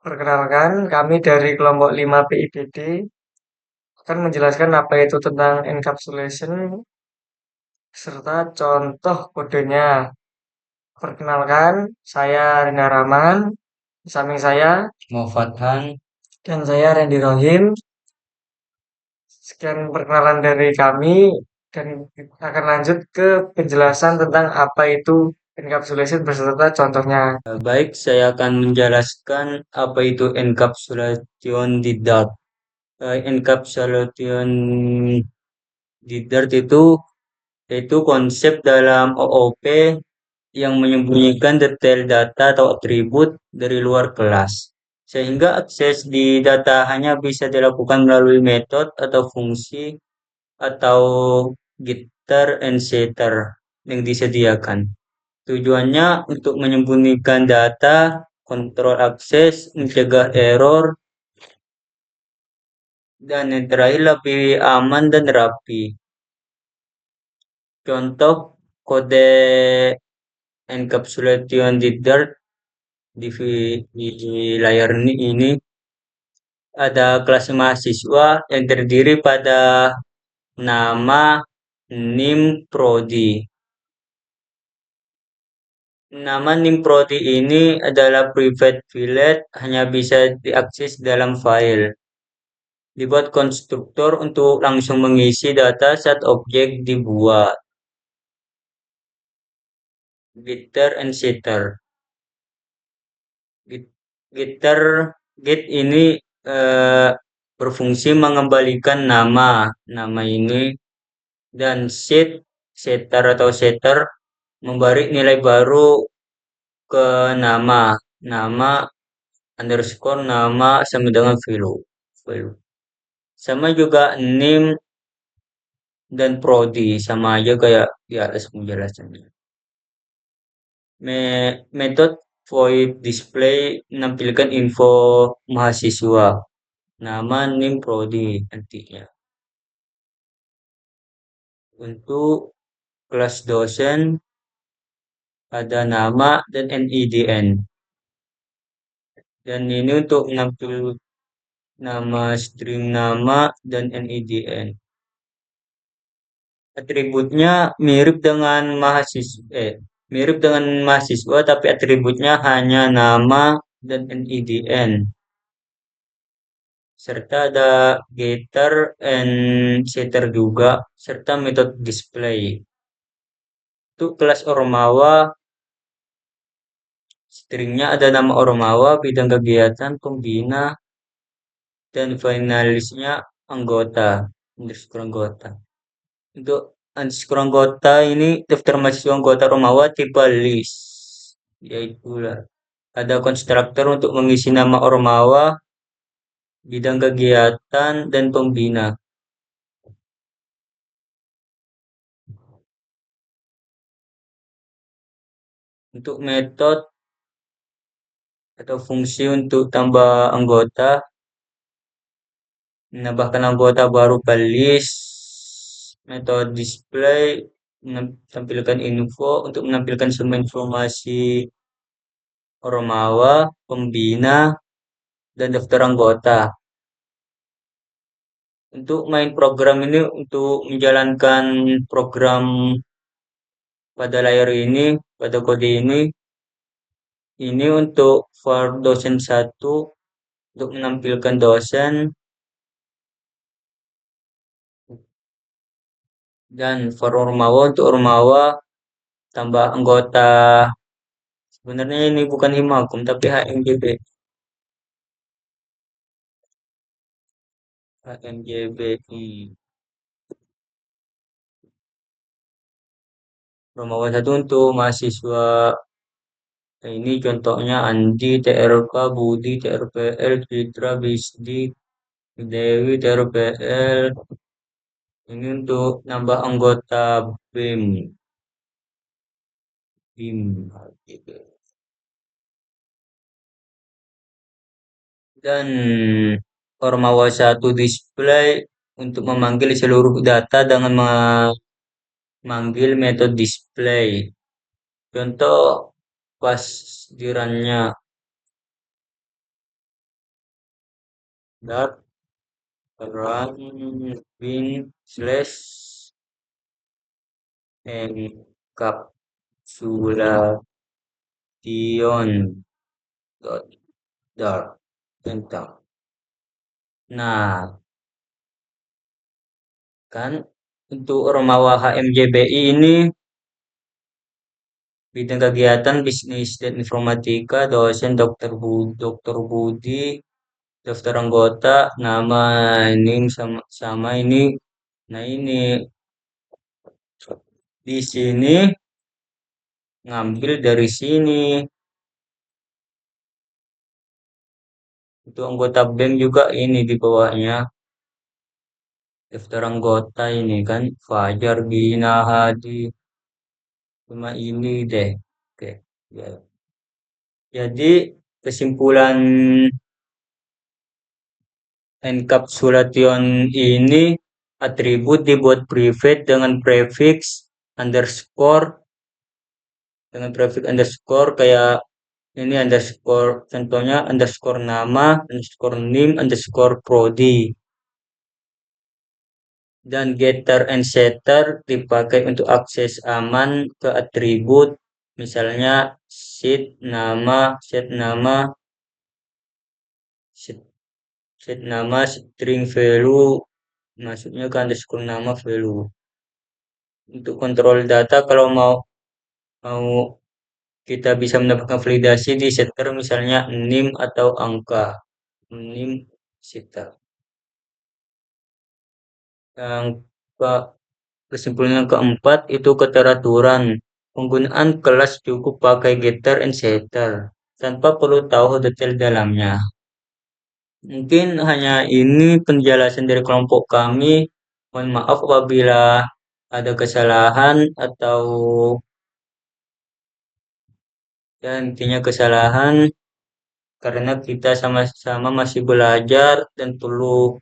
Perkenalkan, kami dari kelompok 5 PIBD akan menjelaskan apa itu tentang encapsulation serta contoh kodenya. Perkenalkan, saya Rina Rahman, di samping saya Mufathan. dan saya Randy Rohim. Sekian perkenalan dari kami dan akan lanjut ke penjelasan tentang apa itu encapsulation beserta contohnya. Baik, saya akan menjelaskan apa itu encapsulation di Dart. Encapsulation di Dart itu yaitu konsep dalam OOP yang menyembunyikan detail data atau atribut dari luar kelas. Sehingga akses di data hanya bisa dilakukan melalui metode atau fungsi atau getter and setter yang disediakan. Tujuannya untuk menyembunyikan data, kontrol akses, mencegah error, dan yang terakhir lebih aman dan rapi. Contoh kode encapsulation di Dart di layar ini ada kelas mahasiswa yang terdiri pada nama, NIM, Prodi. Nama NIM Prodi ini adalah private filet, hanya bisa diakses dalam file. Dibuat konstruktor untuk langsung mengisi data saat objek dibuat. Getter and setter. Git- Getter get ini eh, berfungsi mengembalikan nama ini, dan setter atau setter memberi nilai baru ke nama underscore nama sama dengan value. Sama juga name dan prodi sama aja kayak di atas penjelasannya. Metode void display menampilkan info mahasiswa, nama, nim, prodi nantinya. Untuk kelas dosen ada nama dan NIDN. Dan ini untuk menampil nama string nama dan NIDN. Atributnya mirip dengan mahasiswa tapi atributnya hanya nama dan NIDN. Serta ada getter and setter juga serta metode display. Untuk kelas Ormawa, stringnya ada nama Ormawa, bidang kegiatan, pembina, dan finalisnya underscore anggota. Untuk underscore anggota ini daftar mahasiswa anggota Romawa tipe list. Yaitu ada konstruktor untuk mengisi nama Ormawa, bidang kegiatan, dan pembina. Untuk metode atau fungsi untuk tambah anggota, menambahkan anggota baru ke list, metode display, menampilkan info untuk menampilkan semua informasi Ormawa, pembina, dan daftar anggota. Untuk main program ini untuk menjalankan program pada layar ini, pada kode ini untuk for dosen satu untuk menampilkan dosen dan for Ormawa untuk Ormawa tambah anggota. Sebenarnya ini bukan Himakum tapi HMGBI. Ormawa satu untuk mahasiswa. Ini contohnya Andi, TRK, Budi, TRPL, Citra, Bisdi, Dewi, TRPL. Ini untuk nambah anggota BEM. BIM. Dan Ormawa satu display untuk memanggil seluruh data dengan memanggil metode display. Contoh pas dirannya dark, terang, green, slash, encapsulation dot dark tentang. Nah, kan untuk Ormawa HMJBI ini bidang kegiatan bisnis dan informatika, dosen Dr. Budi, daftar anggota, nama ini sama ini. Nah ini di sini ngambil dari sini. Untuk anggota bank juga ini di bawahnya. Daftar anggota ini kan Fajar Gina Hadi. Cuma ini deh. Oke. Ya. Jadi kesimpulan encapsulation ini atribut dibuat private dengan prefix underscore kayak ini underscore contohnya underscore nama underscore name underscore prodi dan getter and setter dipakai untuk akses aman ke atribut misalnya set nama set, set nama string value masuknya ke underscore nama value untuk kontrol data kalau mau mau kita bisa mendapatkan validasi di setter misalnya NIM atau angka. NIM setter. Yang kesimpulan yang keempat itu keteraturan. Penggunaan kelas cukup pakai getter and setter tanpa perlu tahu detail dalamnya. Mungkin hanya ini penjelasan dari kelompok kami. Mohon maaf apabila ada kesalahan atau ya intinya kesalahan karena kita sama-sama masih belajar dan perlu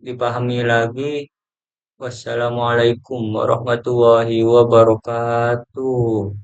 dipahami lagi. Wassalamualaikum warahmatullahi wabarakatuh.